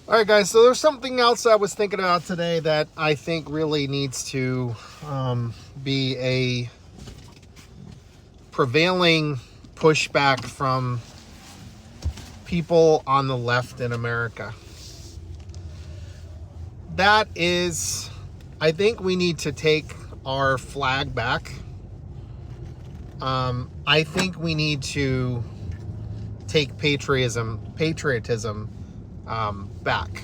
All right, guys, so there's something else I was thinking about today that I think really needs to be a prevailing pushback from people on the left in America. That is, I think we need to take our flag back. I think we need to take patriotism back.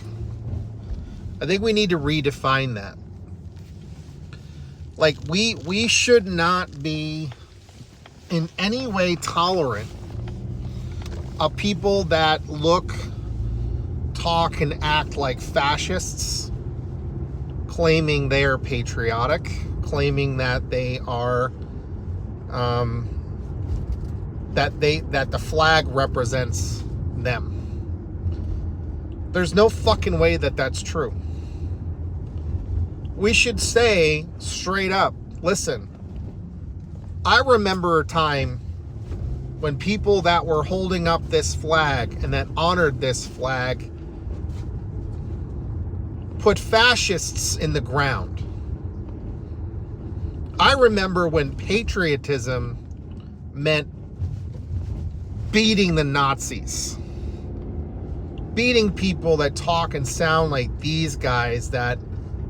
I think we need to redefine that. Like, we should not be in any way tolerant of people that look, talk, and act like fascists, claiming they're patriotic, claiming that they are that the flag represents them. There's no fucking way that that's true. We should say straight up, listen, I remember a time when people that were holding up this flag and that honored this flag put fascists in the ground. I remember when patriotism meant beating the Nazis, beating people that talk and sound like these guys that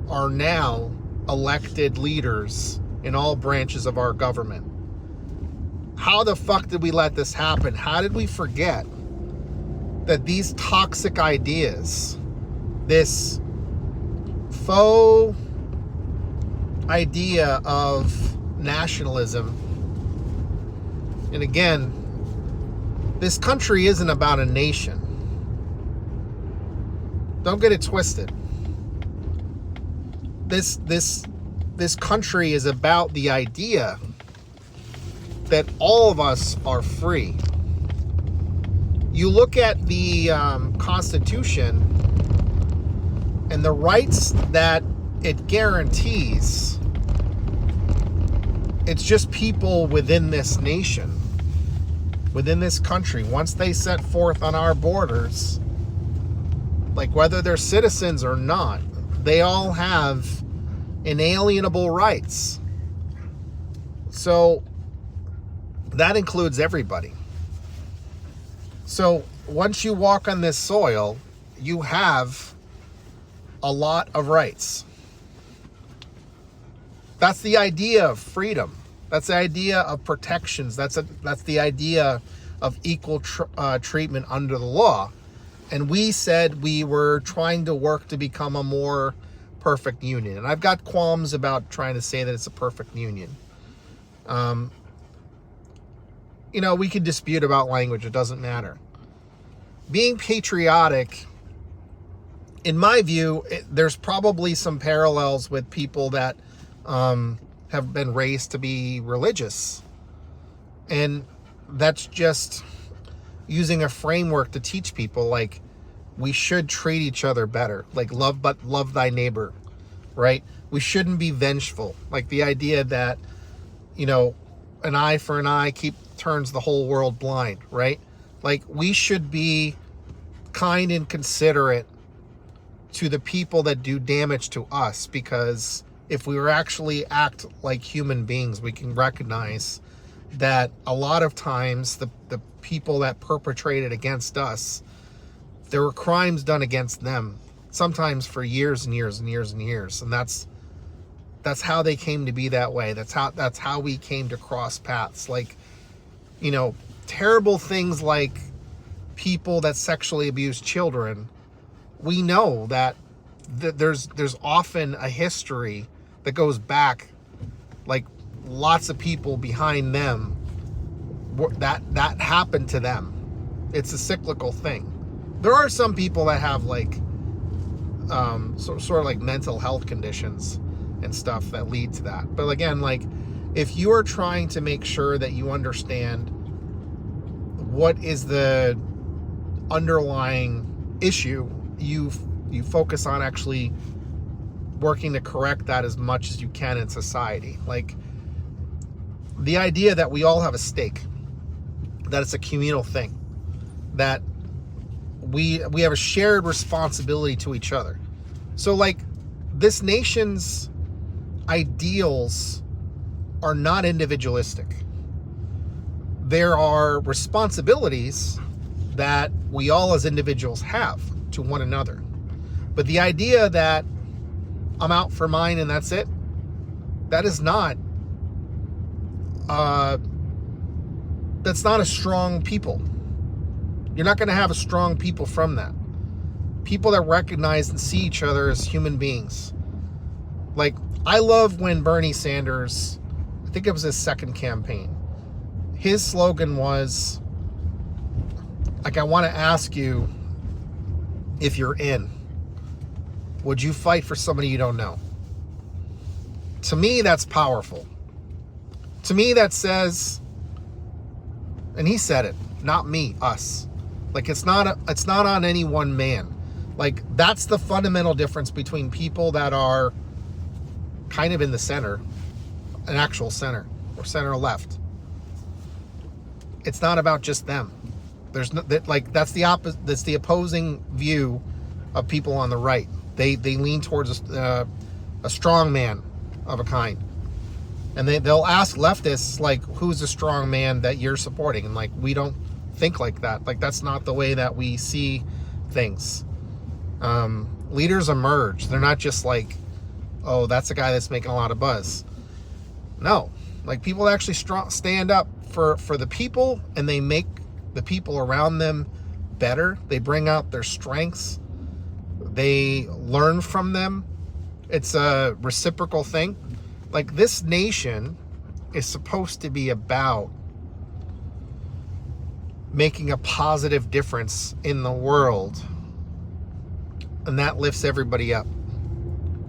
are now elected leaders in all branches of our government. How the fuck did we let this happen? How did we forget that these toxic ideas, this faux idea of nationalism, and again, this country isn't about a nation. Don't get it twisted. This country is about the idea that all of us are free. You look at the Constitution and the rights that it guarantees. It's just people within this nation, within this country. Once they set forth on our borders, like whether they're citizens or not, they all have inalienable rights. So that includes everybody. So once you walk on this soil, you have a lot of rights. That's the idea of freedom. That's the idea of protections. That's the idea of equal treatment under the law. And we said we were trying to work to become a more perfect union. And I've got qualms about trying to say that it's a perfect union. We could dispute about language. It doesn't matter. Being patriotic, in my view, there's probably some parallels with people that have been raised to be religious. And that's just using a framework to teach people, like, we should treat each other better. Like, love thy neighbor, right? We shouldn't be vengeful. Like the idea that, an eye for an eye turns the whole world blind, right? Like, we should be kind and considerate to the people that do damage to us, because if we were actually act like human beings, we can recognize that a lot of times the people that perpetrated against us, there were crimes done against them, sometimes for years and years and years and years. And that's how they came to be that way. That's how we came to cross paths. Like, terrible things like people that sexually abuse children. We know that there's often a history that goes back, like, lots of people behind them that happened to them. It's a cyclical thing. There are some people that have like sort of like mental health conditions and stuff that lead to that. But again, like, if you are trying to make sure that you understand what is the underlying issue, you focus on actually working to correct that as much as you can in society. Like, the idea that we all have a stake, that it's a communal thing, that we have a shared responsibility to each other. So like this nation's ideals are not individualistic. There are responsibilities that we all as individuals have to one another. But the idea that I'm out for mine and that's it, that is not that's not a strong people. You're not going to have a strong people from that. People that recognize and see each other as human beings. Like, I love when Bernie Sanders, I think it was his second campaign, his slogan was, like, I want to ask you, if you're in, would you fight for somebody you don't know? To me, that's powerful. To me, that says, and he said it, not me, us. Like, it's not on any one man. Like, that's the fundamental difference between people that are kind of in the center, an actual center, or center left. It's not about just them. There's no, like, that's the opposing view of people on the right. They lean towards a strong man of a kind. And they'll ask leftists, like, who's a strong man that you're supporting? And, like, we don't think like that. Like, that's not the way that we see things. Leaders emerge. They're not just like, oh, that's a guy that's making a lot of buzz. No. Like, people actually stand up for the people, and they make the people around them better. They bring out their strengths. They learn from them. It's a reciprocal thing. Like, this nation is supposed to be about making a positive difference in the world, and that lifts everybody up.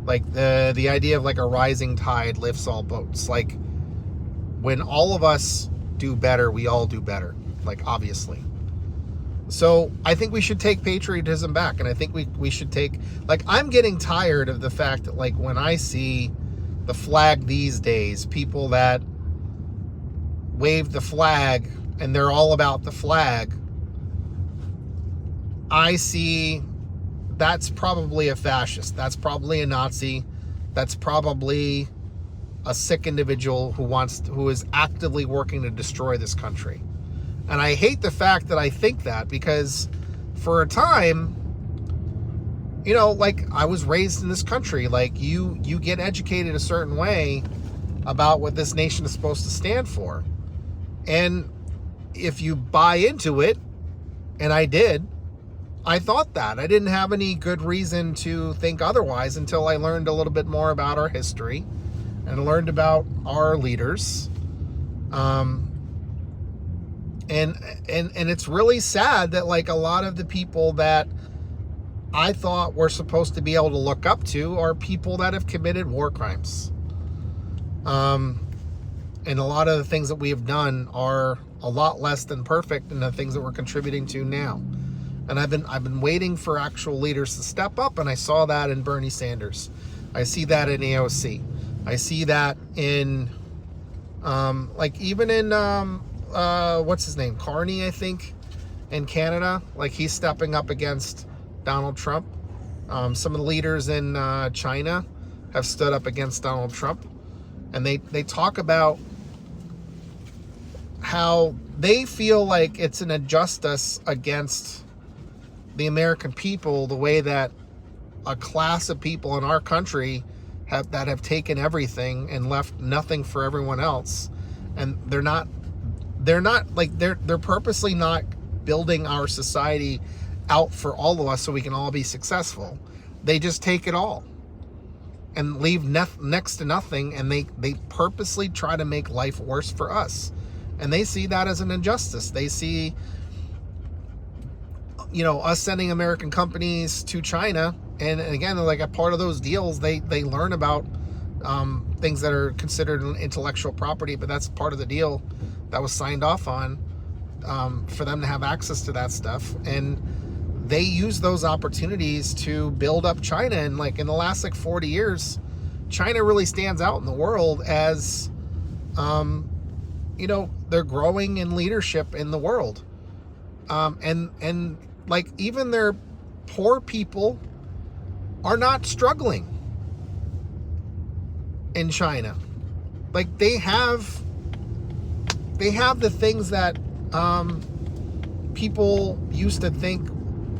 Like, the idea of like a rising tide lifts all boats. Like, when all of us do better, we all do better, like, obviously. So I think we should take patriotism back, and I think we should take, like, I'm getting tired of the fact that, like, when I see the flag these days, people that wave the flag and they're all about the flag, I see that's probably a fascist. That's probably a Nazi. That's probably a sick individual who is actively working to destroy this country. And I hate the fact that I think that, because for a time, you know, like, I was raised in this country. Like, you get educated a certain way about what this nation is supposed to stand for. And if you buy into it, and I did, I thought that. I didn't have any good reason to think otherwise until I learned a little bit more about our history and learned about our leaders. And it's really sad that, like, a lot of the people that I thought we're supposed to be able to look up to are people that have committed war crimes. And a lot of the things that we have done are a lot less than perfect than the things that we're contributing to now. And I've been waiting for actual leaders to step up, and I saw that in Bernie Sanders. I see that in AOC. I see that in, like, even in, what's his name? Carney, I think, in Canada. Like, he's stepping up against Donald Trump. Some of the leaders in China have stood up against Donald Trump. And they talk about how they feel like it's an injustice against the American people, the way that a class of people in our country have taken everything and left nothing for everyone else. And they're purposely not building our society out for all of us so we can all be successful. They just take it all and leave next to nothing, and they purposely try to make life worse for us. And they see that as an injustice. They see, you know, us sending American companies to China, and again, like, a part of those deals, they learn about things that are considered intellectual property, but that's part of the deal that was signed off on, for them to have access to that stuff. And they use those opportunities to build up China. And, like, in the last, like, 40 years, China really stands out in the world as, you know, they're growing in leadership in the world. And Like, even their poor people are not struggling in China. Like, they have the things that people used to think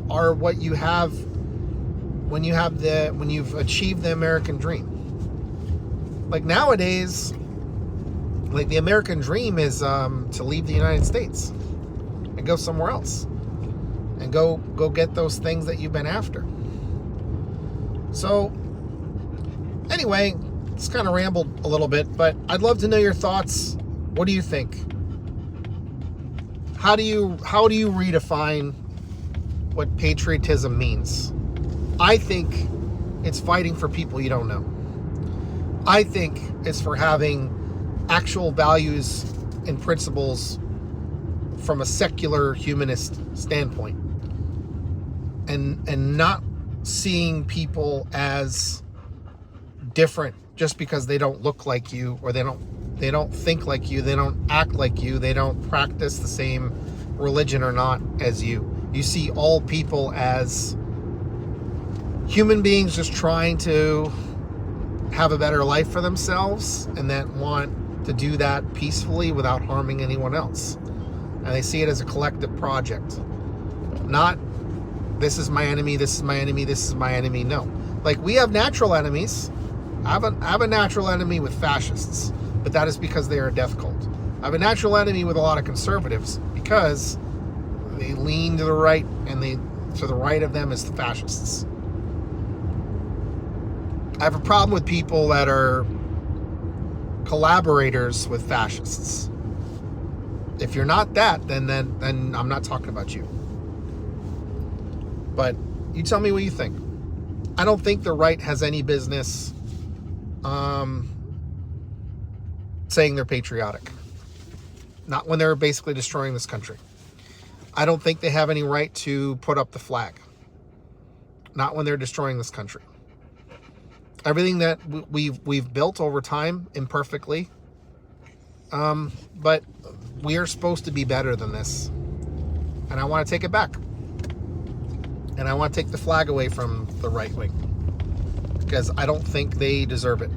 are what you have when you've achieved the American dream. Like, nowadays, like, the American dream is to leave the United States and go somewhere else and go get those things that you've been after. So anyway, it's kind of rambled a little bit, but I'd love to know your thoughts. What do you think? How do you redefine what patriotism means? I think it's fighting for people you don't know. I think it's for having actual values and principles from a secular humanist standpoint, and not seeing people as different just because they don't look like you, or they don't think like you, they don't act like you, they don't practice the same religion or not as you. You see all people as human beings just trying to have a better life for themselves, and that want to do that peacefully without harming anyone else. And they see it as a collective project. Not, this is my enemy, this is my enemy, this is my enemy. No. Like, we have natural enemies. I have a natural enemy with fascists, but that is because they are a death cult. I have a natural enemy with a lot of conservatives because they lean to the right, and to the right of them is the fascists. I have a problem with people that are collaborators with fascists. If you're not that, then I'm not talking about you. But you tell me what you think. I don't think the right has any business saying they're patriotic. Not when they're basically destroying this country. I don't think they have any right to put up the flag. Not when they're destroying this country. Everything that we've built over time imperfectly, but we are supposed to be better than this, and I want to take it back, and I want to take the flag away from the right wing, because I don't think they deserve it.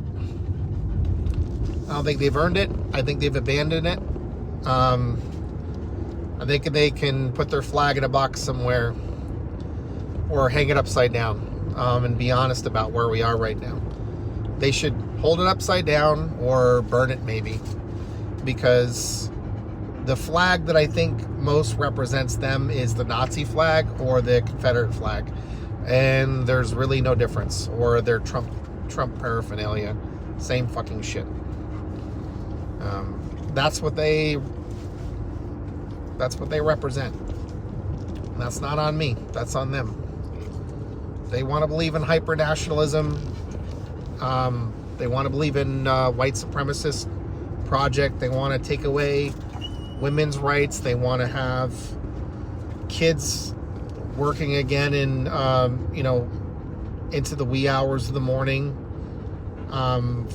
I don't think they've earned it. I think they've abandoned it. I think they can put their flag in a box somewhere, or hang it upside down. And be honest about where we are right now. They should hold it upside down or burn it, maybe, because the flag that I think most represents them is the Nazi flag or the Confederate flag, and there's really no difference. Or their Trump paraphernalia, same fucking shit. That's what they represent. And that's not on me. That's on them. They want to believe in hyper-nationalism. They want to believe in white supremacist project. They want to take away women's rights. They want to have kids working again in, into the wee hours of the morning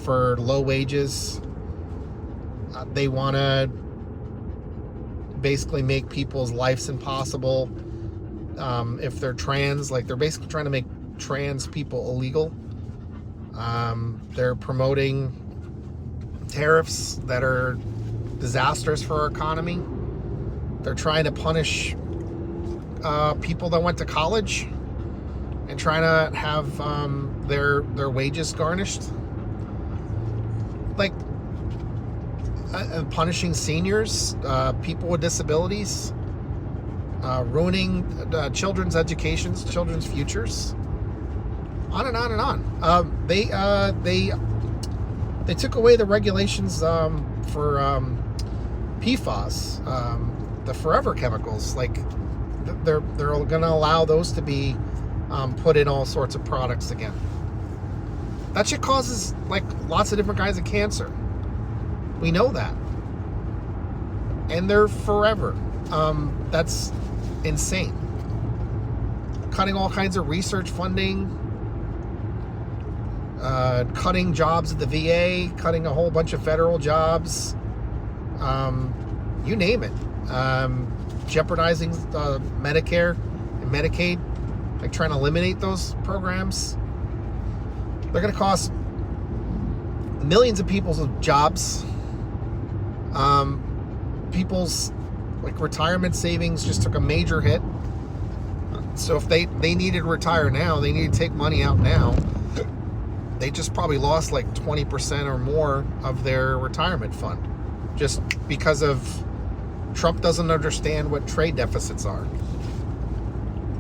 for low wages. They want to basically make people's lives impossible. If they're trans, like, they're basically trying to make trans people illegal. They're promoting tariffs that are disastrous for our economy. They're trying to punish people that went to college and trying to have their wages garnished. Like, punishing seniors, people with disabilities, ruining children's educations, children's futures, on and on and on. They took away the regulations for PFAS, the forever chemicals. Like, they're going to allow those to be put in all sorts of products again. That shit causes, like, lots of different kinds of cancer. We know that. And they're forever. That's insane. Cutting all kinds of research funding, cutting jobs at the VA, cutting a whole bunch of federal jobs, you name it. Jeopardizing Medicare and Medicaid, like trying to eliminate those programs. They're going to cost millions of people's jobs. People's like retirement savings just took a major hit. So if they needed to retire now, they need to take money out now. They just probably lost like 20% or more of their retirement fund just because of Trump doesn't understand what trade deficits are.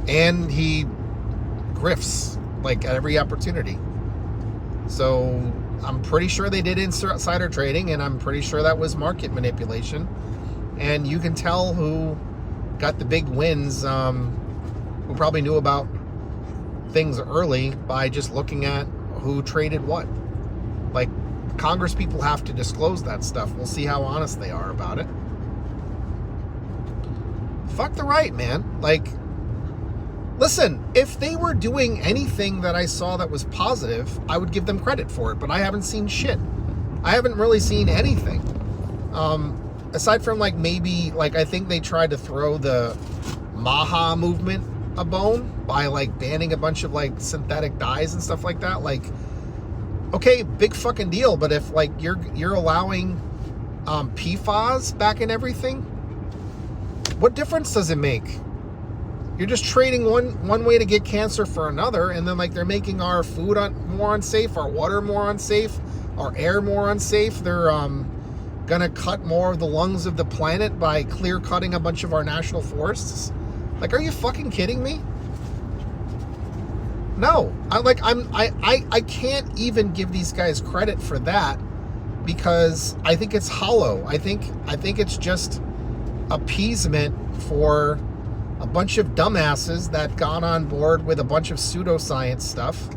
And he grifts like at every opportunity. So I'm pretty sure they did insider trading, and I'm pretty sure that was market manipulation. And you can tell who got the big wins, who probably knew about things early by just looking at who traded what. Like, Congress people have to disclose that stuff. We'll see how honest they are about it. Fuck the right, man. Like, listen, if they were doing anything that I saw that was positive, I would give them credit for it, but I haven't seen shit. I haven't really seen anything. Aside from like maybe, like I think they tried to throw the Maha movement a bone by like banning a bunch of like synthetic dyes and stuff like that. Like, okay, big fucking deal, but if like you're allowing PFAS back in everything, what difference does it make? You're just trading one way to get cancer for another, and then like they're making our food more unsafe, our water more unsafe, our air more unsafe. They're gonna cut more of the lungs of the planet by clear cutting a bunch of our national forests. Like, are you fucking kidding me? No, I can't even give these guys credit for that because I think it's hollow. I think it's just appeasement for a bunch of dumbasses that got on board with a bunch of pseudoscience stuff,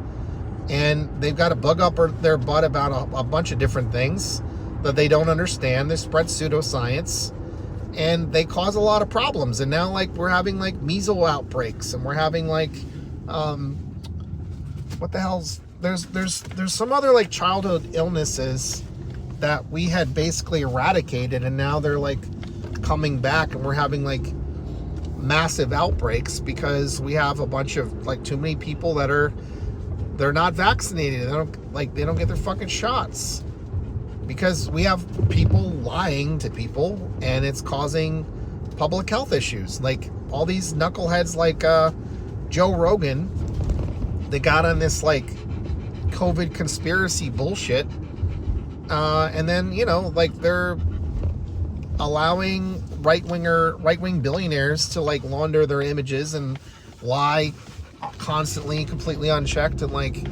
and they've got a bug up their butt about a bunch of different things that they don't understand. They spread pseudoscience, and they cause a lot of problems. And now, like, we're having like measles outbreaks, and we're having like, what the hell's there's some other like childhood illnesses that we had basically eradicated, and now they're like coming back, and we're having like massive outbreaks because we have a bunch of like too many people that they're not vaccinated. They don't get their fucking shots because we have people lying to people, and it's causing public health issues. Like all these knuckleheads like Joe Rogan, they got on this like COVID conspiracy bullshit, and then like they're allowing right-wing billionaires to like launder their images and lie constantly, completely unchecked, and like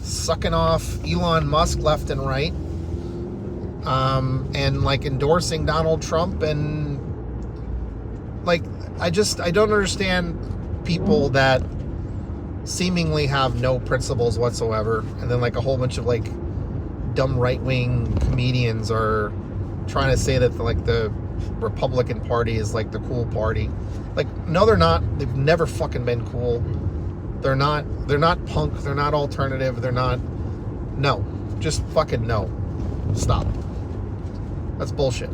sucking off Elon Musk left and right, and like endorsing Donald Trump. And like I don't understand people that seemingly have no principles whatsoever, and then like a whole bunch of like dumb right-wing comedians are trying to say that like the Republican Party is like the cool party. Like, no, they're not. They've never fucking been cool. They're not punk. They're not alternative. They're not. No, just fucking no. Stop. That's bullshit.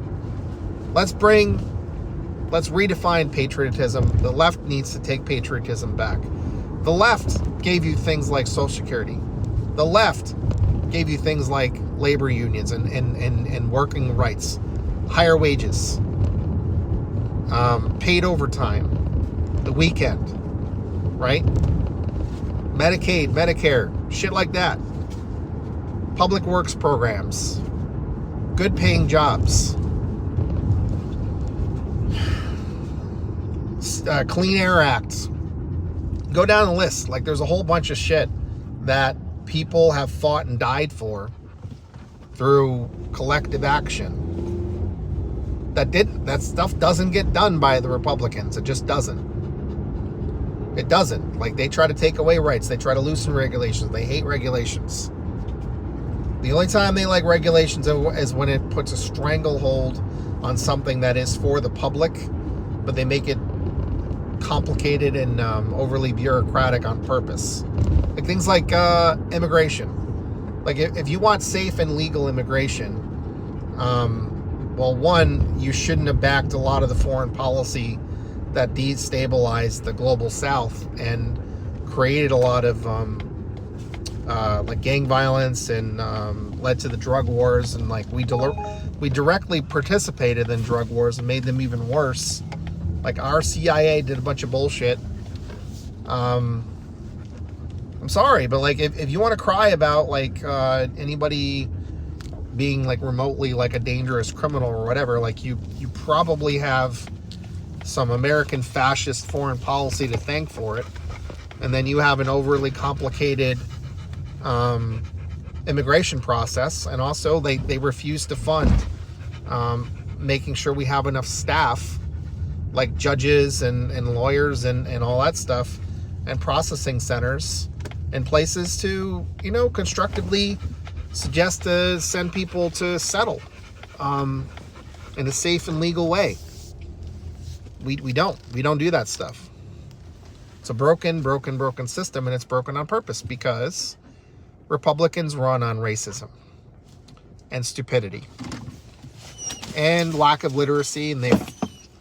Let's redefine patriotism. The left needs to take patriotism back. The left gave you things like Social Security. The left gave you things like labor unions and working rights, higher wages, paid overtime, the weekend, right? Medicaid, Medicare, shit like that. Public works programs, good paying jobs, Clean Air Act. Go down the list. Like, there's a whole bunch of shit that people have fought and died for through collective action. That stuff doesn't get done by the Republicans. It just doesn't. It doesn't. Like, they try to take away rights. They try to loosen regulations. They hate regulations. The only time they like regulations is when it puts a stranglehold on something that is for the public, but they make it complicated and overly bureaucratic on purpose. Like things like immigration. Like if you want safe and legal immigration, well, one, you shouldn't have backed a lot of the foreign policy that destabilized the global South and created a lot of like gang violence and led to the drug wars, and like we directly participated in drug wars and made them even worse. Like our CIA did a bunch of bullshit. I'm sorry, but like if you want to cry about like anybody being like remotely like a dangerous criminal or whatever, like you probably have some American fascist foreign policy to thank for it, and then you have an overly complicated immigration process, and also they refuse to fund making sure we have enough staff like judges and lawyers and all that stuff, and processing centers and places to, you know, constructively suggest to send people to settle in a safe and legal way. We don't do that stuff. It's a broken system, and it's broken on purpose because Republicans run on racism and stupidity and lack of literacy, and they've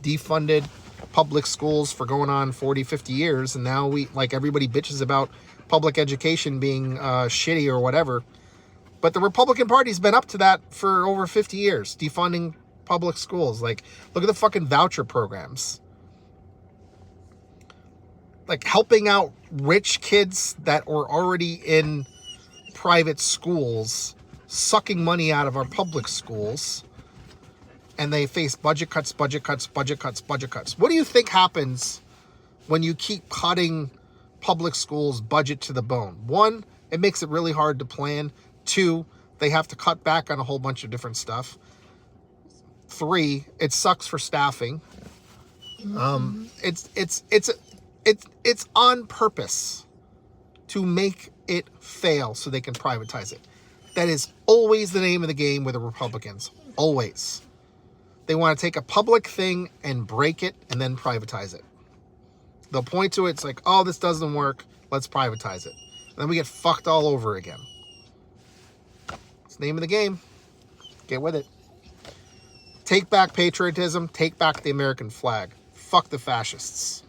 defunded public schools for going on 40, 50 years, and now everybody bitches about public education being shitty or whatever. But the Republican Party's been up to that for over 50 years, defunding public schools. Like, look at the fucking voucher programs. Like, helping out rich kids that were already in private schools, sucking money out of our public schools, and they face budget cuts. What do you think happens when you keep cutting public schools' budget to the bone? One, it makes it really hard to plan. Two, they have to cut back on a whole bunch of different stuff. Three, it sucks for staffing. It's on purpose to make it fail so they can privatize it. That is always the name of the game with the Republicans. Always. They want to take a public thing and break it and then privatize it. They'll point to it. It's like, oh, this doesn't work. Let's privatize it. And then we get fucked all over again. It's the name of the game. Get with it. Take back patriotism. Take back the American flag. Fuck the fascists.